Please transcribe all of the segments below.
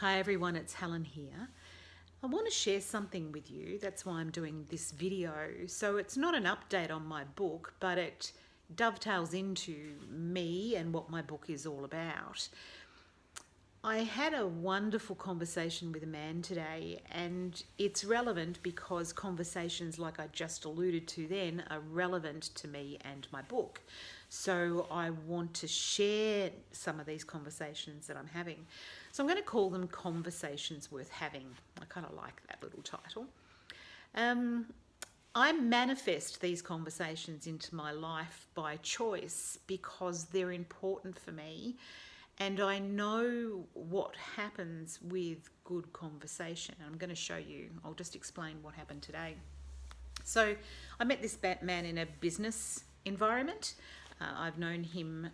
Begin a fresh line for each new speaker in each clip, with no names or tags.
Hi everyone, it's Helen here. I want to share something with you. That's why I'm doing this video. So it's not an update on my book, but it dovetails into me and what my book is all about. I had a wonderful conversation with a man today, and it's relevant because conversations like I just alluded to then are relevant to me and my book. So I want to share some of these conversations that I'm having. So I'm going to call them Conversations Worth Having. I kind of like that little title. I manifest these conversations into my life by choice because they're important for me. And I know what happens with good conversation. I'm going to show you. I'll just explain what happened today. So I met this man in a business environment. I've known him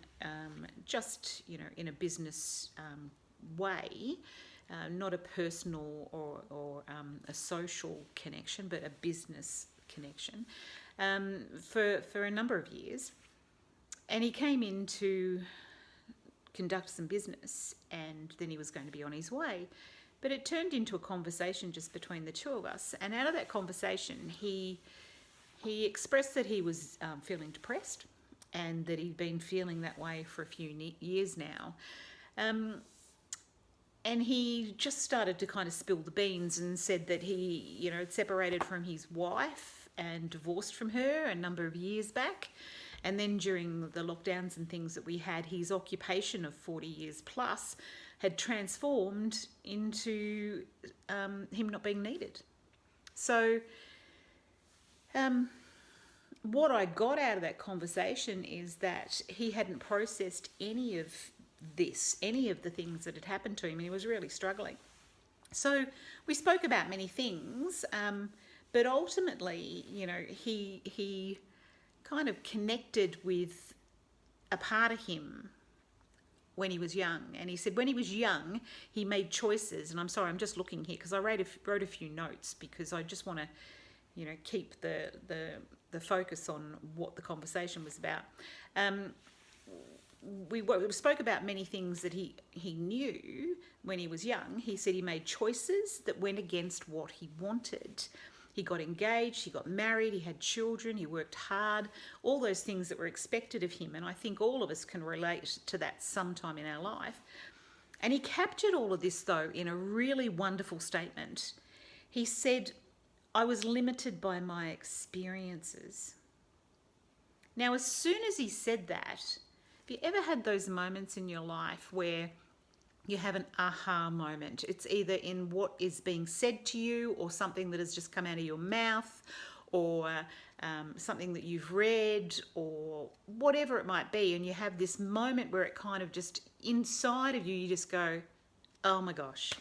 just, in a business way, not a personal or a social connection, but a business connection for a number of years. And he came in to conduct some business, and then he was going to be on his way. But it turned into a conversation just between the two of us. And out of that conversation, he expressed that he was feeling depressed and that he'd been feeling that way for a few years now. And he just started to kind of spill the beans and said that he, had separated from his wife and divorced from her a number of years back. And then during the lockdowns and things that we had, his occupation of 40 years plus had transformed into him not being needed. So what I got out of that conversation is that he hadn't processed any of the things that had happened to him, and he was really struggling. So we spoke about many things, but ultimately, he kind of connected with a part of him when he was young. And he said when he was young, he made choices. And I'm sorry, I'm just looking here because I wrote a few notes because I just want to, keep the focus on what the conversation was about. We spoke about many things that he knew when he was young. He said he made choices that went against what he wanted. He got engaged, he got married, he had children, he worked hard, all those things that were expected of him. And I think all of us can relate to that sometime in our life. And he captured all of this, though, in a really wonderful statement. He said, I was limited by my experiences. Now, as soon as he said that, have you ever had those moments in your life where you have an aha moment? It's either in what is being said to you or something that has just come out of your mouth or something that you've read or whatever it might be. And you have this moment where it kind of just inside of you, you just go, oh my gosh.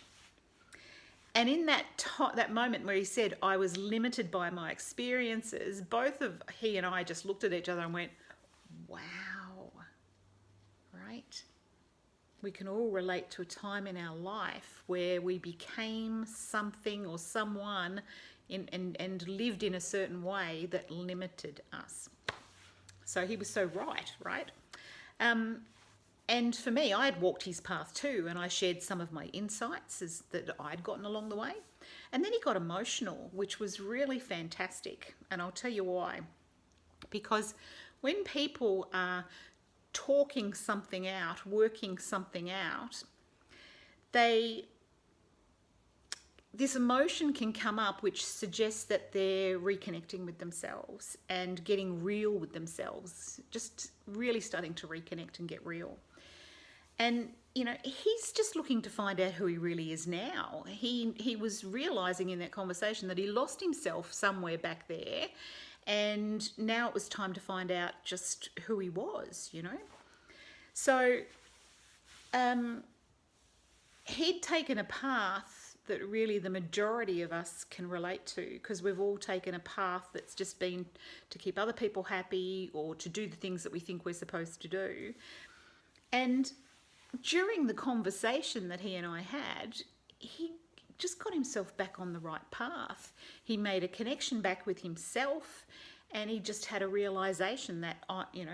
And in that moment where he said, I was limited by my experiences, both of he and I just looked at each other and went, wow, right? We can all relate to a time in our life where we became something or someone and lived in a certain way that limited us. So he was so right? And for me, I had walked his path too, and I shared some of my insights that I'd gotten along the way. And then he got emotional, which was really fantastic. And I'll tell you why. Because when people are talking something out, working something out, this emotion can come up which suggests that they're reconnecting with themselves and getting real with themselves, just really starting to reconnect and get real. And, he's just looking to find out who he really is now. He was realizing in that conversation that he lost himself somewhere back there, and now it was time to find out just who he was, So he'd taken a path that really the majority of us can relate to, because we've all taken a path that's just been to keep other people happy or to do the things that we think we're supposed to do. And during the conversation that he and I had, he just got himself back on the right path. He made a connection back with himself, and he just had a realization that,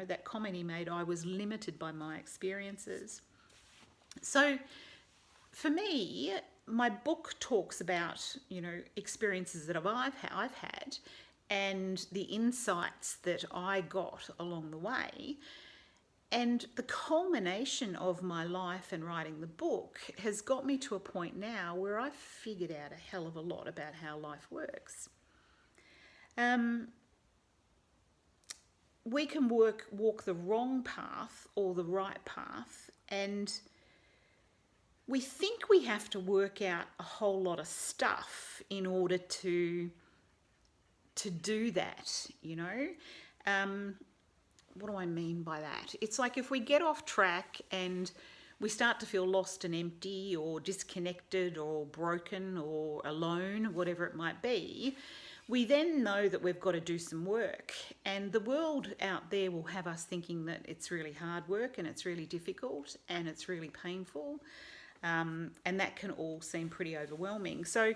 that comment he made, I was limited by my experiences. So for me, my book talks about, experiences that I've had and the insights that I got along the way. And the culmination of my life and writing the book has got me to a point now where I've figured out a hell of a lot about how life works. We can walk the wrong path or the right path, and we think we have to work out a whole lot of stuff in order to do that, what do I mean by that? It's like if we get off track and we start to feel lost and empty or disconnected or broken or alone, whatever it might be, we then know that we've got to do some work. And the world out there will have us thinking that it's really hard work and it's really difficult and it's really painful. And that can all seem pretty overwhelming. So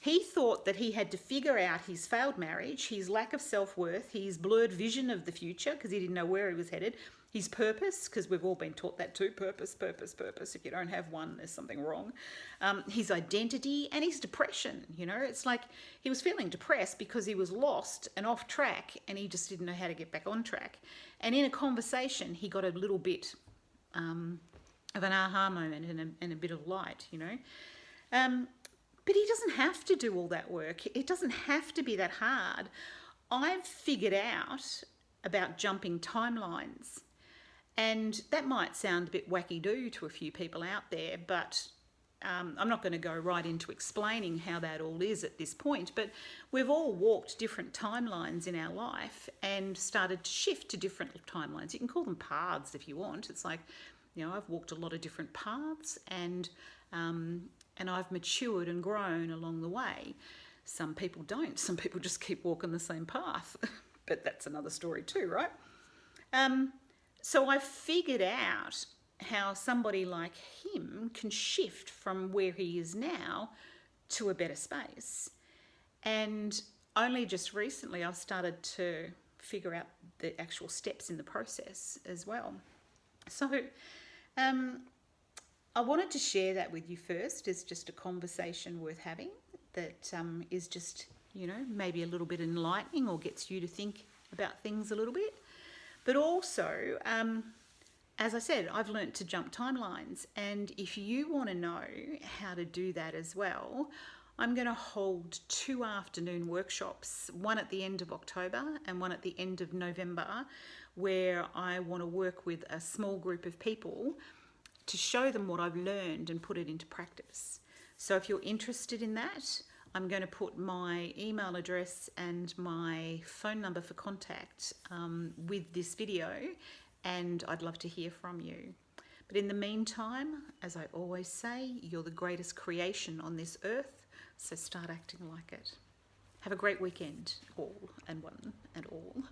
he thought that he had to figure out his failed marriage, his lack of self-worth, his blurred vision of the future because he didn't know where he was headed, his purpose, because we've all been taught that too, purpose. If you don't have one, there's something wrong. His identity and his depression, It's like he was feeling depressed because he was lost and off track and he just didn't know how to get back on track. And in a conversation, he got a little bit of an aha moment and a bit of light, But he doesn't have to do all that work. It doesn't have to be that hard. I've figured out about jumping timelines. And that might sound a bit wacky-doo to a few people out there, but I'm not going to go right into explaining how that all is at this point. But we've all walked different timelines in our life and started to shift to different timelines. You can call them paths if you want. It's like, I've walked a lot of different paths and I've matured and grown along the way. Some people don't. Some people just keep walking the same path. But that's another story too, right? So I've figured out how somebody like him can shift from where he is now to a better space. And only just recently I've started to figure out the actual steps in the process as well. So I wanted to share that with you first as just a conversation worth having that is just, maybe a little bit enlightening or gets you to think about things a little bit. But also, as I said, I've learnt to jump timelines. And if you want to know how to do that as well, I'm going to hold 2 afternoon workshops, one at the end of October and one at the end of November, where I want to work with a small group of people to show them what I've learned and put it into practice. So if you're interested in that, I'm going to put my email address and my phone number for contact with this video, and I'd love to hear from you. But in the meantime, as I always say, you're the greatest creation on this earth, so start acting like it. Have a great weekend, all and one and all.